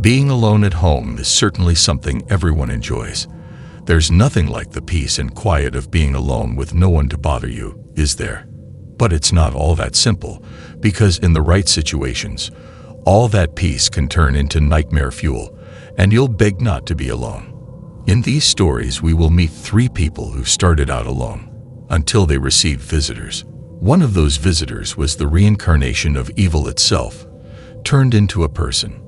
Being alone at home is certainly something everyone enjoys. There's nothing like the peace and quiet of being alone with no one to bother you, is there? But it's not all that simple, because in the right situations, all that peace can turn into nightmare fuel, and you'll beg not to be alone. In these stories, we will meet 3 people who started out alone, until they received visitors. One of those visitors was the reincarnation of evil itself, turned into a person.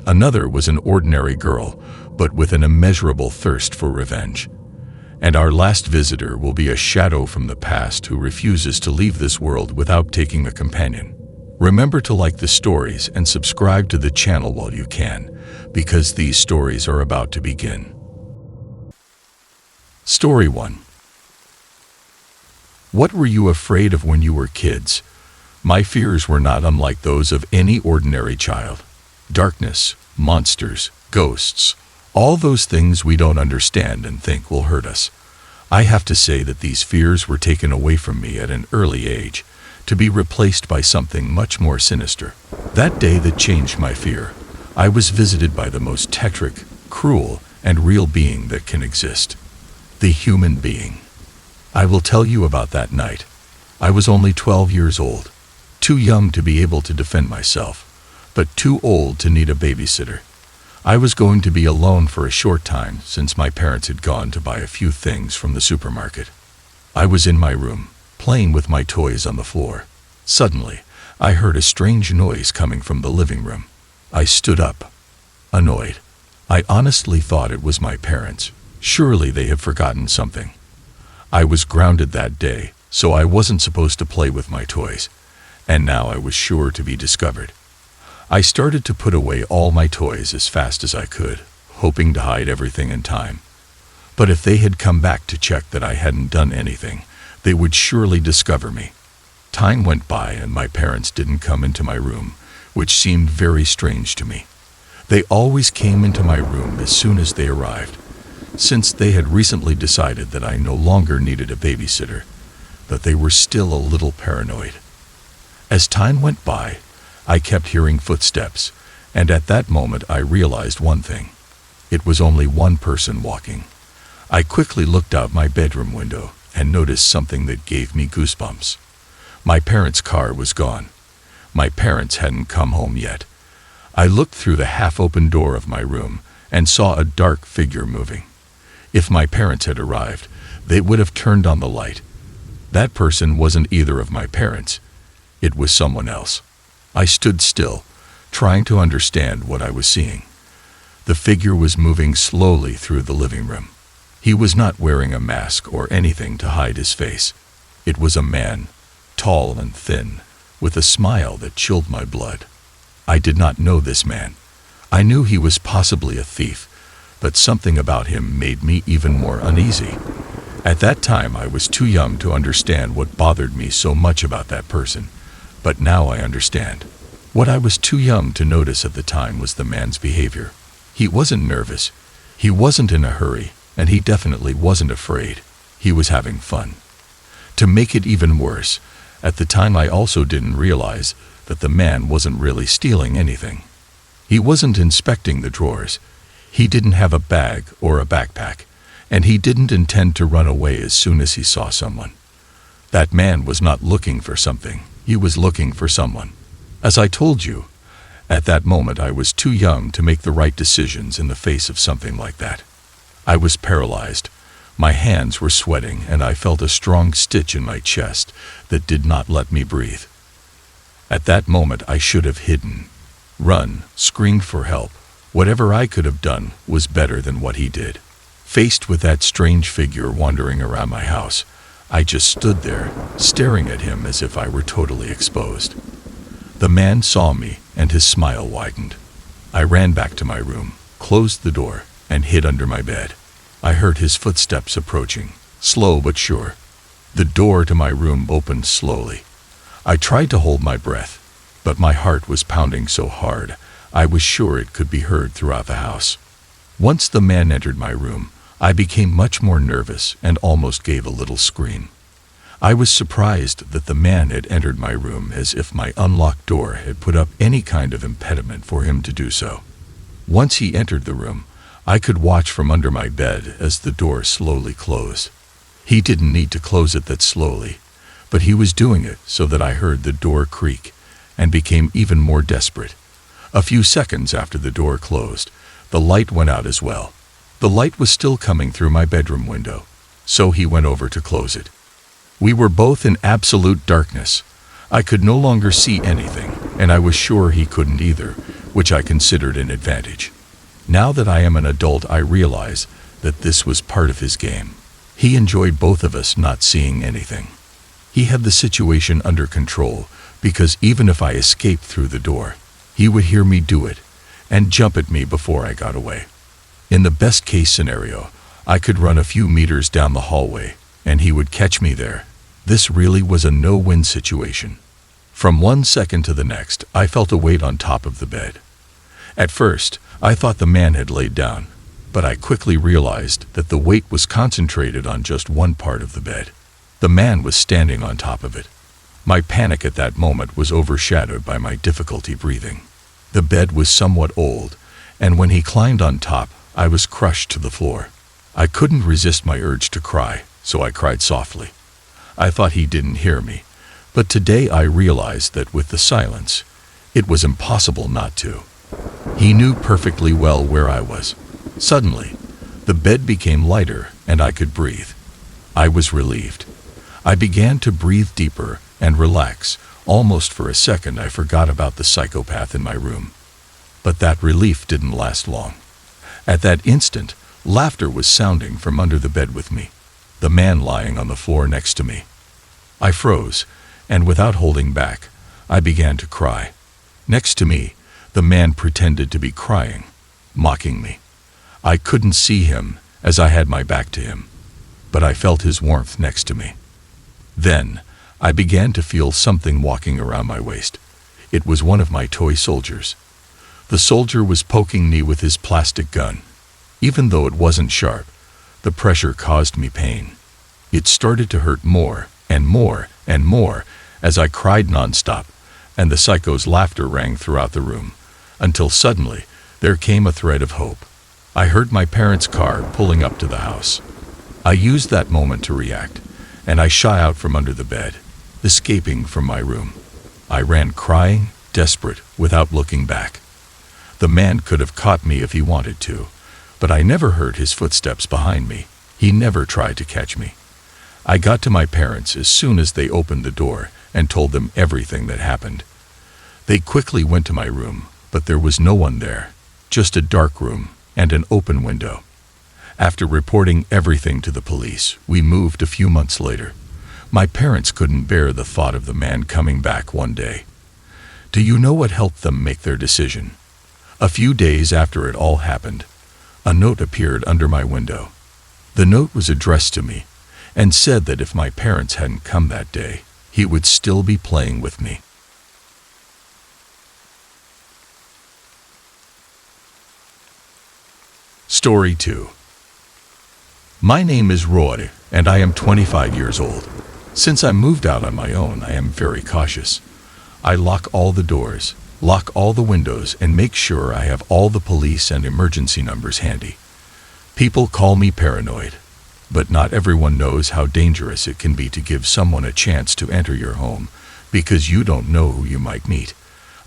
Another was an ordinary girl, but with an immeasurable thirst for revenge. And our last visitor will be a shadow from the past who refuses to leave this world without taking a companion. Remember to like the stories and subscribe to the channel while you can, because these stories are about to begin. Story 1. What were you afraid of when you were kids? My fears were not unlike those of any ordinary child. Darkness, monsters, ghosts, all those things we don't understand and think will hurt us. I have to say that these fears were taken away from me at an early age, to be replaced by something much more sinister. That day that changed my fear, I was visited by the most tetric, cruel, and real being that can exist. The human being. I will tell you about that night. I was only 12 years old, too young to be able to defend myself, but too old to need a babysitter. I was going to be alone for a short time since my parents had gone to buy a few things from the supermarket. I was in my room, playing with my toys on the floor. Suddenly, I heard a strange noise coming from the living room. I stood up, annoyed. I honestly thought it was my parents. Surely they have forgotten something. I was grounded that day, so I wasn't supposed to play with my toys, and now I was sure to be discovered. I started to put away all my toys as fast as I could, hoping to hide everything in time. But if they had come back to check that I hadn't done anything, they would surely discover me. Time went by and my parents didn't come into my room, which seemed very strange to me. They always came into my room as soon as they arrived, since they had recently decided that I no longer needed a babysitter, but they were still a little paranoid. As time went by, I kept hearing footsteps, and at that moment I realized one thing. It was only one person walking. I quickly looked out my bedroom window and noticed something that gave me goosebumps. My parents' car was gone. My parents hadn't come home yet. I looked through the half-open door of my room and saw a dark figure moving. If my parents had arrived, they would have turned on the light. That person wasn't either of my parents. It was someone else. I stood still, trying to understand what I was seeing. The figure was moving slowly through the living room. He was not wearing a mask or anything to hide his face. It was a man, tall and thin, with a smile that chilled my blood. I did not know this man. I knew he was possibly a thief, but something about him made me even more uneasy. At that time, I was too young to understand what bothered me so much about that person, but now I understand. What I was too young to notice at the time was the man's behavior. He wasn't nervous, he wasn't in a hurry, and he definitely wasn't afraid. He was having fun. To make it even worse, at the time I also didn't realize that the man wasn't really stealing anything. He wasn't inspecting the drawers. He didn't have a bag or a backpack, and he didn't intend to run away as soon as he saw someone. That man was not looking for something. He was looking for someone. As I told you, at that moment I was too young to make the right decisions in the face of something like that. I was paralyzed. My hands were sweating, and I felt a strong stitch in my chest that did not let me breathe. At that moment I should have hidden, run, screamed for help. Whatever I could have done was better than what he did. Faced with that strange figure wandering around my house, I just stood there, staring at him as if I were totally exposed. The man saw me, and his smile widened. I ran back to my room, closed the door, and hid under my bed. I heard his footsteps approaching, slow but sure. The door to my room opened slowly. I tried to hold my breath, but my heart was pounding so hard, I was sure it could be heard throughout the house. Once the man entered my room, I became much more nervous and almost gave a little scream. I was surprised that the man had entered my room as if my unlocked door had put up any kind of impediment for him to do so. Once he entered the room, I could watch from under my bed as the door slowly closed. He didn't need to close it that slowly, but he was doing it so that I heard the door creak and became even more desperate. A few seconds after the door closed, the light went out as well. The light was still coming through my bedroom window, so he went over to close it. We were both in absolute darkness. I could no longer see anything, and I was sure he couldn't either, which I considered an advantage. Now that I am an adult, I realize that this was part of his game. He enjoyed both of us not seeing anything. He had the situation under control because even if I escaped through the door, he would hear me do it and jump at me before I got away. In the best case scenario, I could run a few meters down the hallway and he would catch me there. This really was a no-win situation. From 1 second to the next, I felt a weight on top of the bed. At first, I thought the man had laid down, but I quickly realized that the weight was concentrated on just one part of the bed. The man was standing on top of it. My panic at that moment was overshadowed by my difficulty breathing. The bed was somewhat old, and when he climbed on top, I was crushed to the floor. I couldn't resist my urge to cry, so I cried softly. I thought he didn't hear me, but today I realized that with the silence, it was impossible not to. He knew perfectly well where I was. Suddenly, the bed became lighter and I could breathe. I was relieved. I began to breathe deeper and relax. Almost for a second I forgot about the psychopath in my room. But that relief didn't last long. At that instant, laughter was sounding from under the bed with me, the man lying on the floor next to me. I froze, and without holding back, I began to cry. Next to me, the man pretended to be crying, mocking me. I couldn't see him as I had my back to him, but I felt his warmth next to me. Then, I began to feel something walking around my waist. It was one of my toy soldiers. The soldier was poking me with his plastic gun. Even though it wasn't sharp, the pressure caused me pain. It started to hurt more and more and more as I cried nonstop, and the psycho's laughter rang throughout the room, until suddenly there came a thread of hope. I heard my parents' car pulling up to the house. I used that moment to react, and I shot out from under the bed, escaping from my room. I ran crying, desperate, without looking back. The man could have caught me if he wanted to, but I never heard his footsteps behind me. He never tried to catch me. I got to my parents as soon as they opened the door and told them everything that happened. They quickly went to my room, but there was no one there, just a dark room and an open window. After reporting everything to the police, we moved a few months later. My parents couldn't bear the thought of the man coming back one day. Do you know what helped them make their decision? A few days after it all happened, a note appeared under my window. The note was addressed to me and said that if my parents hadn't come that day, he would still be playing with me. Story 2. My name is Roy, and I am 25 years old. Since I moved out on my own, I am very cautious. I lock all the doors, lock all the windows, and make sure I have all the police and emergency numbers handy. People call me paranoid, but not everyone knows how dangerous it can be to give someone a chance to enter your home, because you don't know who you might meet.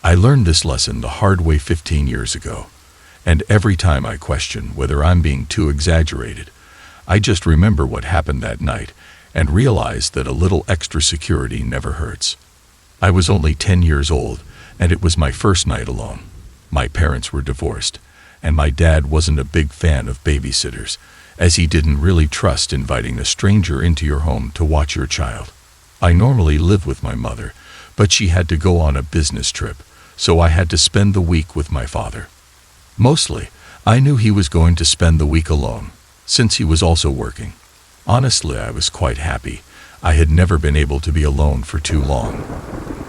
I learned this lesson the hard way 15 years ago, and every time I question whether I'm being too exaggerated, I just remember what happened that night and realize that a little extra security never hurts. I was only 10 years old, and it was my first night alone. My parents were divorced, and my dad wasn't a big fan of babysitters, as he didn't really trust inviting a stranger into your home to watch your child. I normally live with my mother, but she had to go on a business trip, so I had to spend the week with my father. Mostly, I knew he was going to spend the week alone, since he was also working. Honestly, I was quite happy. I had never been able to be alone for too long.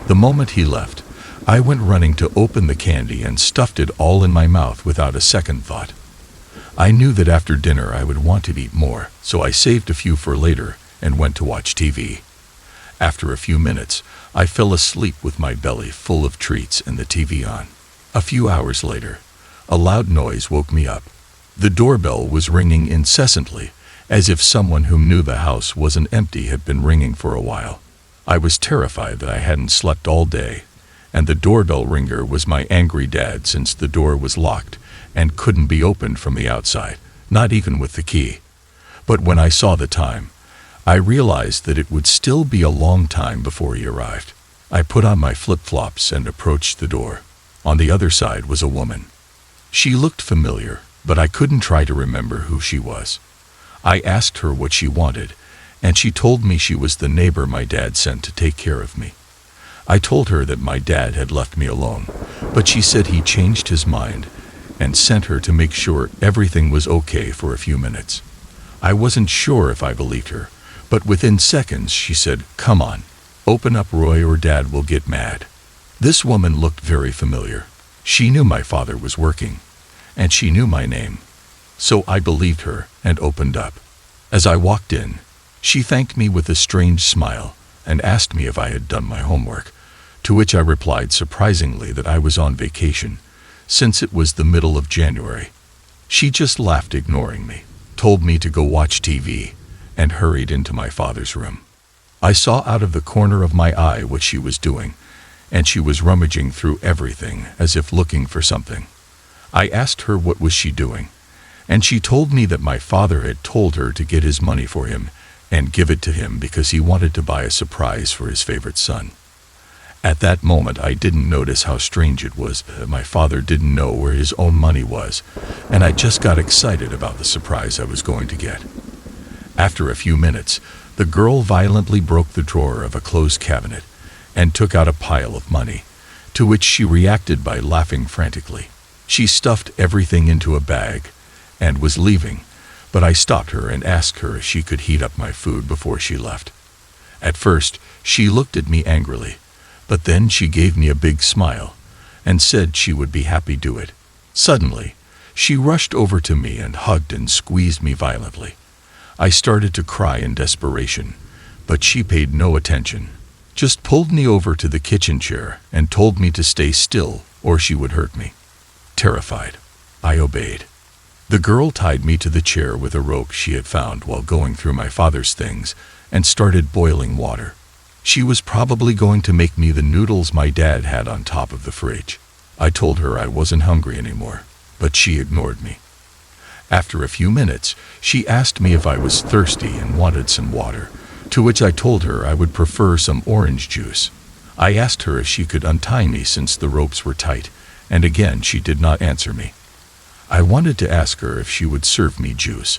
The moment he left, I went running to open the candy and stuffed it all in my mouth without a second thought. I knew that after dinner I would want to eat more, so I saved a few for later and went to watch TV. After a few minutes, I fell asleep with my belly full of treats and the TV on. A few hours later, A loud noise woke me up. The doorbell was ringing incessantly, as if someone who knew the house wasn't empty had been ringing for a while. I was terrified that I hadn't slept all day, and the doorbell ringer was my angry dad since the door was locked and couldn't be opened from the outside, not even with the key. But when I saw the time, I realized that it would still be a long time before he arrived. I put on my flip-flops and approached the door. On the other side was a woman. She looked familiar, but I couldn't try to remember who she was. I asked her what she wanted, and she told me she was the neighbor my dad sent to take care of me. I told her that my dad had left me alone, but she said he changed his mind and sent her to make sure everything was okay for a few minutes. I wasn't sure if I believed her, but within seconds she said, "Come on, open up, Roy, or Dad will get mad." This woman looked very familiar. She knew my father was working, and she knew my name. So I believed her and opened up. As I walked in, she thanked me with a strange smile and asked me if I had done my homework, to which I replied surprisingly that I was on vacation, since it was the middle of January. She just laughed, ignoring me, told me to go watch TV, and hurried into my father's room. I saw out of the corner of my eye what she was doing, and she was rummaging through everything as if looking for something. I asked her what was she doing, and she told me that my father had told her to get his money for him and give it to him because he wanted to buy a surprise for his favorite son. At that moment, I didn't notice how strange it was that my father didn't know where his own money was, and I just got excited about the surprise I was going to get. After a few minutes, the girl violently broke the drawer of a closed cabinet and took out a pile of money, to which she reacted by laughing frantically. She stuffed everything into a bag and was leaving, but I stopped her and asked her if she could heat up my food before she left. At first, she looked at me angrily, but then she gave me a big smile and said she would be happy to do it. Suddenly, she rushed over to me and hugged and squeezed me violently. I started to cry in desperation, but she paid no attention, just pulled me over to the kitchen chair and told me to stay still or she would hurt me. Terrified, I obeyed. The girl tied me to the chair with a rope she had found while going through my father's things and started boiling water. She was probably going to make me the noodles my dad had on top of the fridge. I told her I wasn't hungry anymore, but she ignored me. After a few minutes, she asked me if I was thirsty and wanted some water, to which I told her I would prefer some orange juice. I asked her if she could untie me since the ropes were tight, and again she did not answer me. I wanted to ask her if she would serve me juice,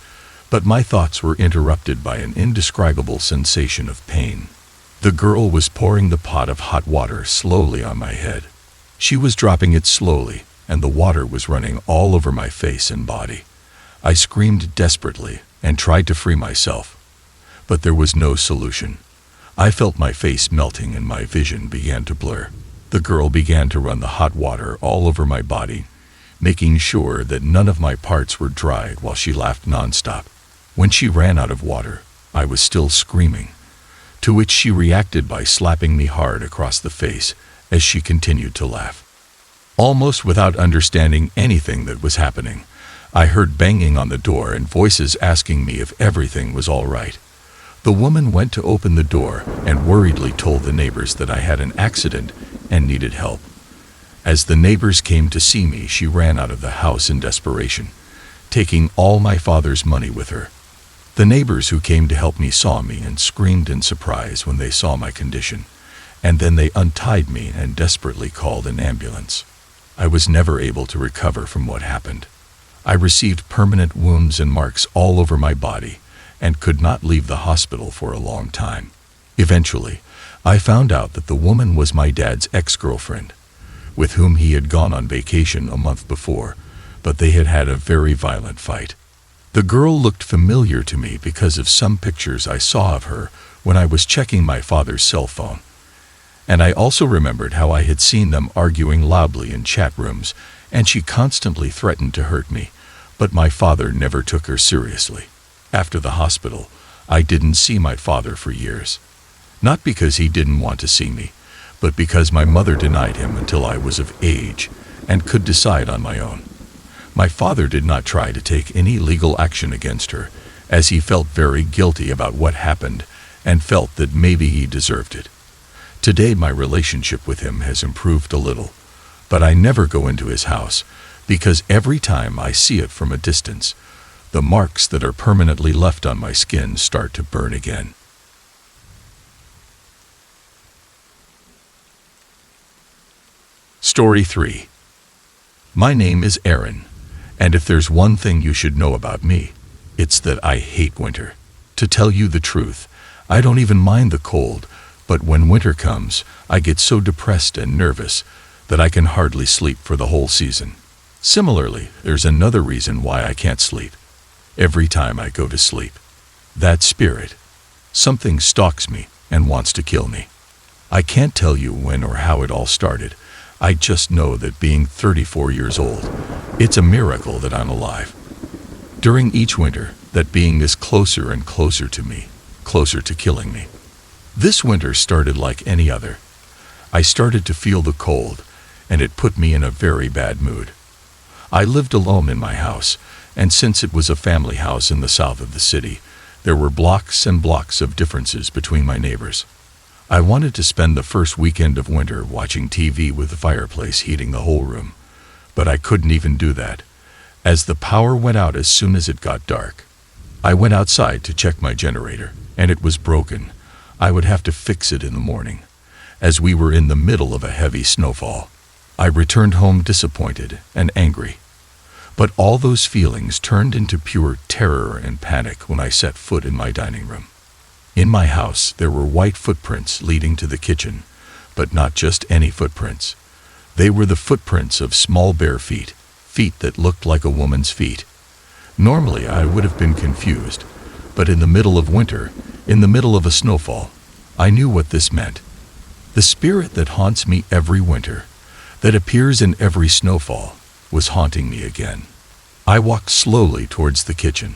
but my thoughts were interrupted by an indescribable sensation of pain. The girl was pouring the pot of hot water slowly on my head. She was dropping it slowly, and the water was running all over my face and body. I screamed desperately and tried to free myself, but there was no solution. I felt my face melting and my vision began to blur. The girl began to run the hot water all over my body, making sure that none of my parts were dried while she laughed nonstop. When she ran out of water, I was still screaming, to which she reacted by slapping me hard across the face as she continued to laugh. Almost without understanding anything that was happening, I heard banging on the door and voices asking me if everything was all right. The woman went to open the door and worriedly told the neighbors that I had an accident and needed help. As the neighbors came to see me, she ran out of the house in desperation, taking all my father's money with her. The neighbors who came to help me saw me and screamed in surprise when they saw my condition, and then they untied me and desperately called an ambulance. I was never able to recover from what happened. I received permanent wounds and marks all over my body and could not leave the hospital for a long time. Eventually, I found out that the woman was my dad's ex-girlfriend, with whom he had gone on vacation a month before, but they had had a very violent fight. The girl looked familiar to me because of some pictures I saw of her when I was checking my father's cell phone. And I also remembered how I had seen them arguing loudly in chat rooms, and she constantly threatened to hurt me, but my father never took her seriously. After the hospital, I didn't see my father for years. Not because he didn't want to see me, but because my mother denied him until I was of age and could decide on my own. My father did not try to take any legal action against her, as he felt very guilty about what happened and felt that maybe he deserved it. Today my relationship with him has improved a little, but I never go into his house because every time I see it from a distance, the marks that are permanently left on my skin start to burn again. Story 3. My name is Aaron, and if there's one thing you should know about me, it's that I hate winter. To tell you the truth, I don't even mind the cold, but when winter comes, I get so depressed and nervous that I can hardly sleep for the whole season. Similarly, there's another reason why I can't sleep. Every time I go to sleep, that spirit, something stalks me and wants to kill me. I can't tell you when or how it all started. I just know that being 34 years old, it's a miracle that I'm alive. During each winter, that being is closer and closer to me, closer to killing me. This winter started like any other. I started to feel the cold, and it put me in a very bad mood. I lived alone in my house, and since it was a family house in the south of the city, there were blocks and blocks of differences between my neighbors. I wanted to spend the first weekend of winter watching TV with the fireplace heating the whole room, but I couldn't even do that, as the power went out as soon as it got dark. I went outside to check my generator, and it was broken. I would have to fix it in the morning, as we were in the middle of a heavy snowfall. I returned home disappointed and angry. But all those feelings turned into pure terror and panic when I set foot in my dining room. In my house, there were white footprints leading to the kitchen, but not just any footprints. They were the footprints of small bare feet, feet that looked like a woman's feet. Normally, I would have been confused, but in the middle of winter, in the middle of a snowfall, I knew what this meant. The spirit that haunts me every winter, that appears in every snowfall, was haunting me again. I walked slowly towards the kitchen.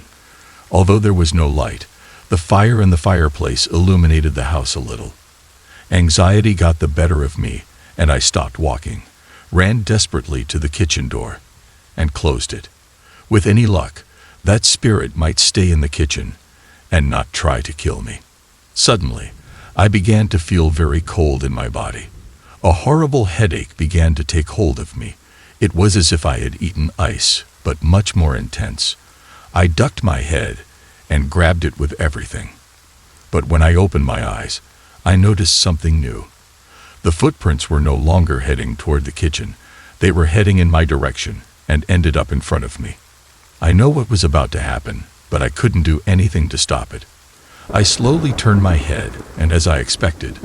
Although there was no light, the fire in the fireplace illuminated the house a little. Anxiety got the better of me, and I stopped walking, ran desperately to the kitchen door, and closed it. With any luck, that spirit might stay in the kitchen and not try to kill me. Suddenly, I began to feel very cold in my body. A horrible headache began to take hold of me. It was as if I had eaten ice, but much more intense. I ducked my head and grabbed it with everything. But when I opened my eyes, I noticed something new. The footprints were no longer heading toward the kitchen. They were heading in my direction and ended up in front of me. I know what was about to happen, but I couldn't do anything to stop it. I slowly turned my head, and as I expected,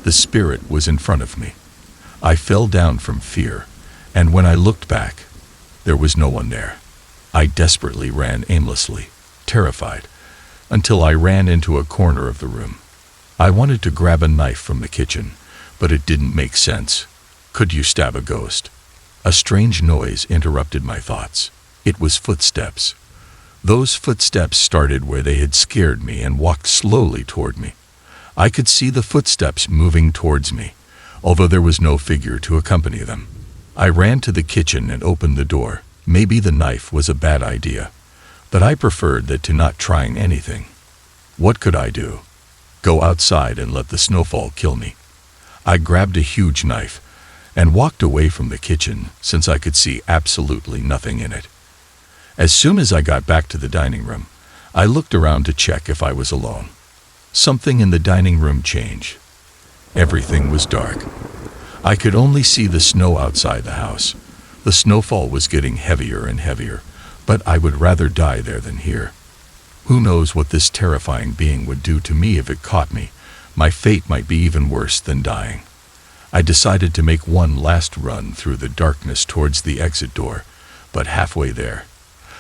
the spirit was in front of me. I fell down from fear, and when I looked back, there was no one there. I desperately ran aimlessly, terrified, until I ran into a corner of the room. I wanted to grab a knife from the kitchen, but it didn't make sense. Could you stab a ghost? A strange noise interrupted my thoughts. It was footsteps. Those footsteps started where they had scared me and walked slowly toward me. I could see the footsteps moving towards me, although there was no figure to accompany them. I ran to the kitchen and opened the door. Maybe the knife was a bad idea, but I preferred that to not trying anything. What could I do? Go outside and let the snowfall kill me? I grabbed a huge knife and walked away from the kitchen since I could see absolutely nothing in it. As soon as I got back to the dining room, I looked around to check if I was alone. Something in the dining room changed. Everything was dark. I could only see the snow outside the house. The snowfall was getting heavier and heavier, but I would rather die there than here. Who knows what this terrifying being would do to me if it caught me? My fate might be even worse than dying. I decided to make one last run through the darkness towards the exit door, but halfway there,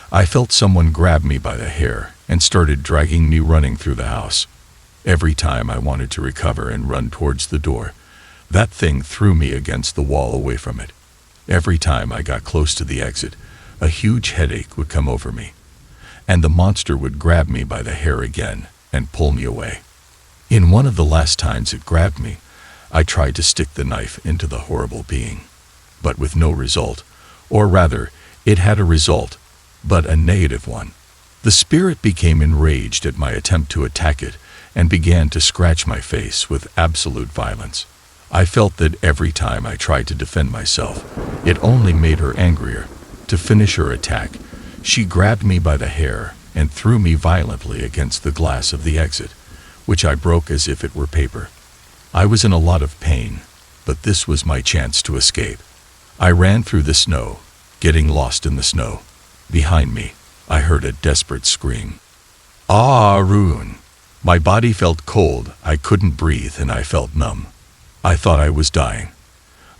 I felt someone grab me by the hair and started dragging me running through the house. Every time I wanted to recover and run towards the door, that thing threw me against the wall away from it. Every time I got close to the exit, a huge headache would come over me, and the monster would grab me by the hair again and pull me away. In one of the last times it grabbed me, I tried to stick the knife into the horrible being, but with no result, or rather, It had a result, but a negative one. The spirit became enraged at my attempt to attack it and began to scratch my face with absolute violence. I felt that every time I tried to defend myself, it only made her angrier. To finish her attack, she grabbed me by the hair and threw me violently against the glass of the exit, which I broke as if it were paper. I was in a lot of pain, but this was my chance to escape. I ran through the snow, getting lost in the snow. Behind me, I heard a desperate scream. Ah, Arun! My body felt cold, I couldn't breathe, and I felt numb. I thought I was dying.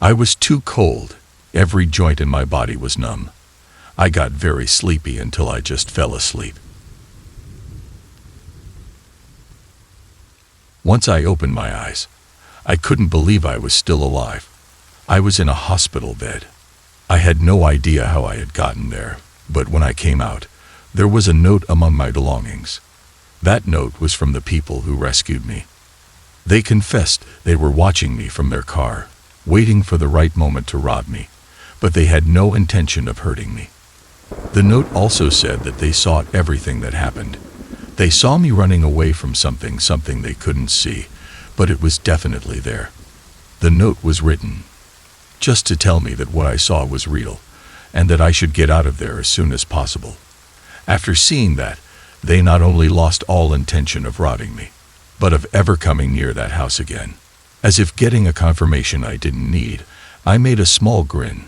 I was too cold. Every joint in my body was numb. I got very sleepy until I just fell asleep. Once I opened my eyes, I couldn't believe I was still alive. I was in a hospital bed. I had no idea how I had gotten there, but when I came out, there was a note among my belongings. That note was from the people who rescued me. They confessed they were watching me from their car, waiting for the right moment to rob me, but they had no intention of hurting me. The note also said that they saw everything that happened. They saw me running away from something they couldn't see, but it was definitely there. The note was written just to tell me that what I saw was real, and that I should get out of there as soon as possible. After seeing that, they not only lost all intention of robbing me, but of ever coming near that house again. As if getting a confirmation I didn't need, I made a small grin.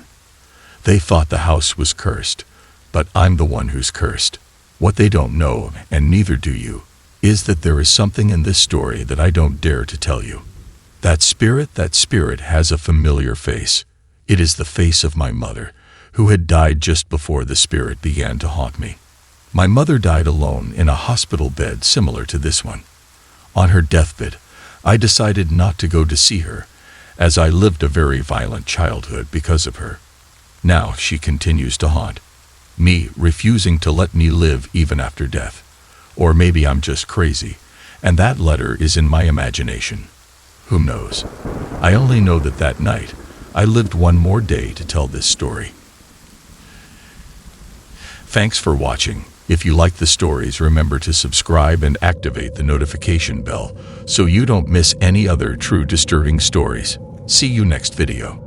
They thought the house was cursed, but I'm the one who's cursed. What they don't know, and neither do you, is that there is something in this story that I don't dare to tell you. That spirit has a familiar face. It is the face of my mother, who had died just before the spirit began to haunt me. My mother died alone in a hospital bed similar to this one. On her deathbed, I decided not to go to see her, as I lived a very violent childhood because of her. Now she continues to haunt me, refusing to let me live even after death. Or maybe I'm just crazy, and that letter is in my imagination. Who knows? I only know that that night, I lived one more day to tell this story. Thanks for watching. If you like the stories, remember to subscribe and activate the notification bell so you don't miss any other true disturbing stories. See you next video.